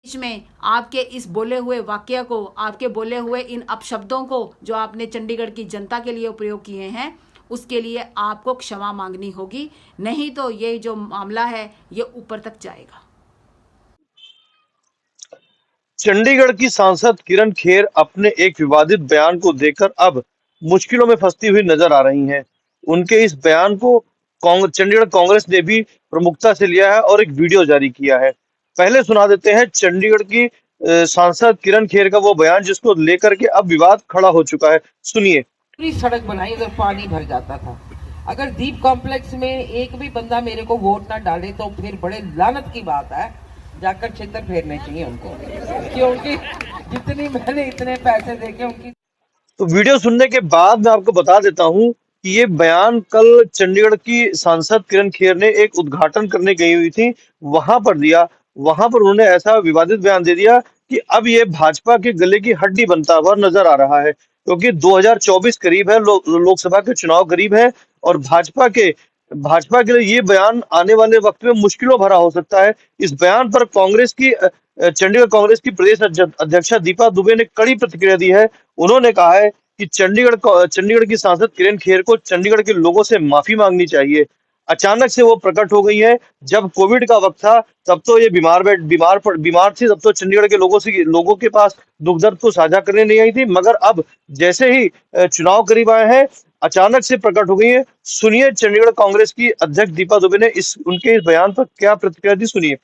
बीच में आपके इस बोले हुए वाक्य को, आपके बोले हुए इन अपशब्दों को जो आपने चंडीगढ़ की जनता के लिए प्रयोग किए हैं, उसके लिए आपको क्षमा मांगनी होगी, नहीं तो ये जो मामला है ये ऊपर तक जाएगा। चंडीगढ़ की सांसद किरण खेर अपने एक विवादित बयान को देकर अब मुश्किलों में फंसती हुई नजर आ रही हैं। उनके इस बयान को चंडीगढ़ कांग्रेस ने भी प्रमुखता से लिया है और एक वीडियो जारी किया है। पहले सुना देते हैं चंडीगढ़ की सांसद किरण खेर का वो बयान जिसको लेकर के अब विवाद खड़ा हो चुका है। सुनिए। पूरी सड़क बनाई, उधर पानी भर जाता था। अगर दीप कॉम्प्लेक्स में एक भी बंदा मेरे को वोट ना डाले तो फिर बड़े लानत की बात है, जाकर छितर फेरने चाहिए उनको, क्योंकि जितनी मैंने इतने पैसे देके उनकी। तो वीडियो सुनने के बाद मैं आपको बता देता हूं कि ये बयान कल चंडीगढ़ की सांसद किरण खेर ने एक उद्घाटन करने गई हुई थी, वहां पर दिया। वहां पर उन्होंने ऐसा विवादित बयान दे दिया कि अब ये भाजपा के गले की हड्डी बनता हुआ नजर आ रहा है, क्योंकि 2024 करीब है, लोकसभा के चुनाव करीब है और भाजपा के लिए ये बयान आने वाले वक्त में मुश्किलों भरा हो सकता है। इस बयान पर चंडीगढ़ कांग्रेस की प्रदेश अध्यक्षा दीपा दुबे ने कड़ी प्रतिक्रिया दी है। उन्होंने कहा है कि चंडीगढ़ की सांसद किरण खेर को चंडीगढ़ के लोगों से माफी मांगनी चाहिए। अचानक से वो प्रकट हो गई है। जब कोविड का वक्त था तब तो ये बीमार थी, तब तो चंडीगढ़ के लोगों के पास दुख दर्द को साझा करने नहीं आई थी, मगर अब जैसे ही चुनाव करीब आए हैं अचानक से प्रकट हो गई है। सुनिए चंडीगढ़ कांग्रेस की अध्यक्ष दीपा दुबे ने उनके इस बयान पर क्या प्रतिक्रिया दी, सुनिए।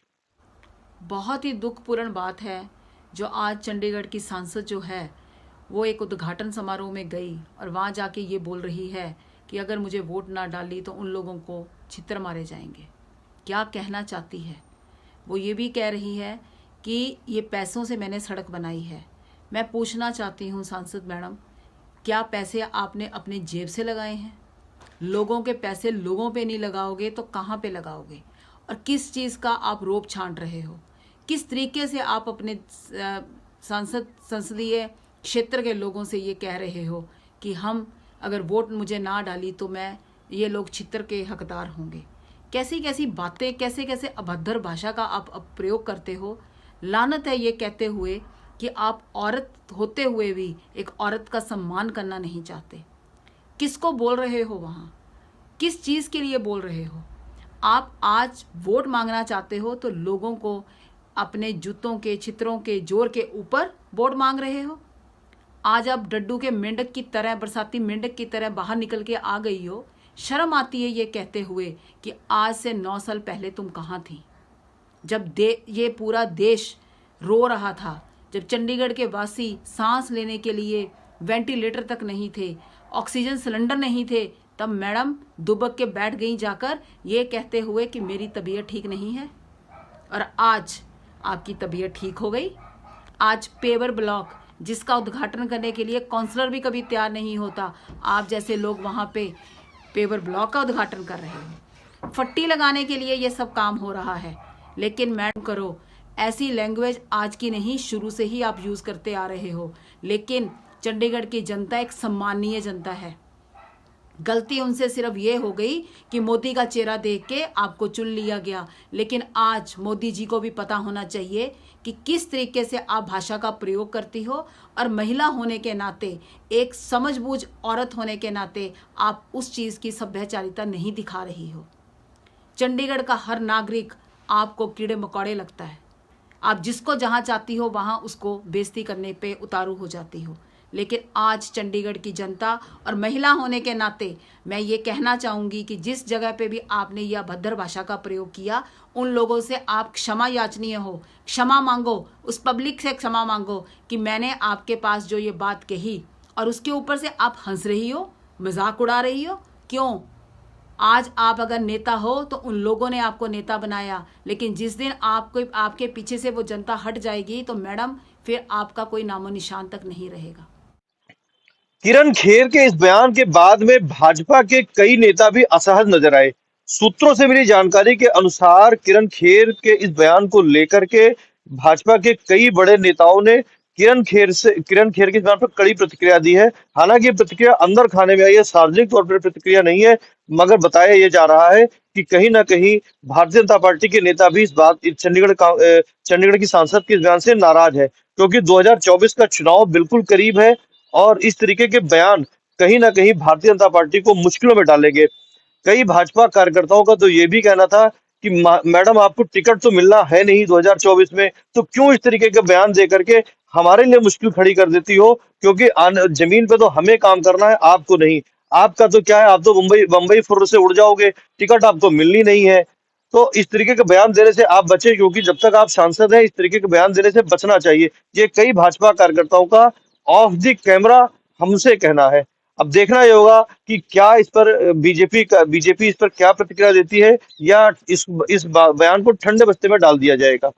बहुत ही दुखपूर्ण बात है जो आज चंडीगढ़ की सांसद जो है वो एक उद्घाटन समारोह में गई और वहाँ जाके ये बोल रही है कि अगर मुझे वोट ना डाली तो उन लोगों को छितर मारे जाएंगे। क्या कहना चाहती है? वो ये भी कह रही है कि ये पैसों से मैंने सड़क बनाई है। मैं पूछना चाहती हूँ सांसद मैडम, क्या पैसे आपने अपने जेब से लगाए हैं? लोगों के पैसे लोगों पे नहीं लगाओगे तो कहाँ पे लगाओगे? और किस चीज़ का आप रोब छांट रहे हो? किस तरीके से आप अपने संसदीय क्षेत्र के लोगों से ये कह रहे हो कि हम अगर वोट मुझे ना डाली तो मैं ये लोग छितर के हकदार होंगे? कैसी कैसी बातें, कैसे कैसे अभद्र भाषा का आप प्रयोग करते हो। लानत है ये कहते हुए कि आप औरत होते हुए भी एक औरत का सम्मान करना नहीं चाहते। किसको बोल रहे हो वहाँ? किस चीज़ के लिए बोल रहे हो? आप आज वोट मांगना चाहते हो तो लोगों को अपने जूतों के छितरों के जोर के ऊपर वोट मांग रहे हो। आज आप डड्डू के मेंढक की तरह, बरसाती मेंढक की तरह बाहर निकल के आ गई हो। शर्म आती है ये कहते हुए कि आज से 9 साल पहले तुम कहाँ थी, जब ये पूरा देश रो रहा था, जब चंडीगढ़ के वासी सांस लेने के लिए वेंटिलेटर तक नहीं थे, ऑक्सीजन सिलेंडर नहीं थे, तब मैडम दुबक के बैठ गई जाकर ये कहते हुए कि मेरी तबीयत ठीक नहीं है। और आज आपकी तबीयत ठीक हो गई। आज पेवर ब्लॉक जिसका उद्घाटन करने के लिए काउंसलर भी कभी तैयार नहीं होता, आप जैसे लोग वहाँ पे पेवर ब्लॉक का उद्घाटन कर रहे हो। फट्टी लगाने के लिए ये सब काम हो रहा है। लेकिन मैडम करो, ऐसी लैंग्वेज आज की नहीं, शुरू से ही आप यूज़ करते आ रहे हो। लेकिन चंडीगढ़ की जनता एक सम्मानीय जनता है। गलती उनसे सिर्फ ये हो गई कि मोदी का चेहरा देख के आपको चुन लिया गया। लेकिन आज मोदी जी को भी पता होना चाहिए कि किस तरीके से आप भाषा का प्रयोग करती हो, और महिला होने के नाते, एक समझबूझ औरत होने के नाते आप उस चीज़ की सभ्यचारिता नहीं दिखा रही हो। चंडीगढ़ का हर नागरिक आपको कीड़े मकोड़े लगता है। आप जिसको जहाँ चाहती हो वहाँ उसको बेइज्जती करने पे उतारू हो जाती हो। लेकिन आज चंडीगढ़ की जनता और महिला होने के नाते मैं ये कहना चाहूँगी कि जिस जगह पे भी आपने यह अभद्र भाषा का प्रयोग किया, उन लोगों से आप क्षमा याचनीय हो, क्षमा मांगो, उस पब्लिक से क्षमा मांगो कि मैंने आपके पास जो ये बात कही, और उसके ऊपर से आप हंस रही हो, मजाक उड़ा रही हो। क्यों? आज आप अगर नेता हो तो उन लोगों ने आपको नेता बनाया, लेकिन जिस दिन आपके पीछे से वो जनता हट जाएगी तो मैडम फिर आपका कोई नामो निशान तक नहीं रहेगा। किरण खेर के इस बयान के बाद में भाजपा के कई नेता भी असहज नजर आए। सूत्रों से मिली जानकारी के अनुसार किरण खेर के इस बयान को लेकर के भाजपा के कई बड़े नेताओं ने किरण खेर की इस बात पर कड़ी प्रतिक्रिया दी है। हालांकि ये प्रतिक्रिया अंदर खाने में आई है, सार्वजनिक तौर पर प्रतिक्रिया नहीं है, मगर बताया ये जा रहा है कि कहीं ना कहीं भारतीय जनता पार्टी के नेता भी इस चंडीगढ़ की सांसद के इस बयान से नाराज है, क्योंकि 2024 का चुनाव बिल्कुल करीब है और इस तरीके के बयान कहीं ना कहीं भारतीय जनता पार्टी को मुश्किलों में डालेंगे। कई भाजपा कार्यकर्ताओं का तो ये भी कहना था कि मैडम आपको टिकट तो मिलना है नहीं 2024 में, तो क्यों इस तरीके के बयान दे करके हमारे लिए मुश्किल खड़ी कर देती हो, क्योंकि जमीन पे तो हमें काम करना है, आपको नहीं। आपका तो क्या है, आप तो मुंबई बम्बई फुर्र से उड़ जाओगे, टिकट आपको मिलनी नहीं है। तो इस तरीके के बयान देने से आप बचे, क्योंकि जब तक आप सांसद हैं इस तरीके के बयान देने से बचना चाहिए। ये कई भाजपा कार्यकर्ताओं का ऑफ द कैमरा हमसे कहना है। अब देखना ये होगा कि क्या इस पर बीजेपी इस पर क्या प्रतिक्रिया देती है, या इस बयान को ठंडे बस्ते में डाल दिया जाएगा।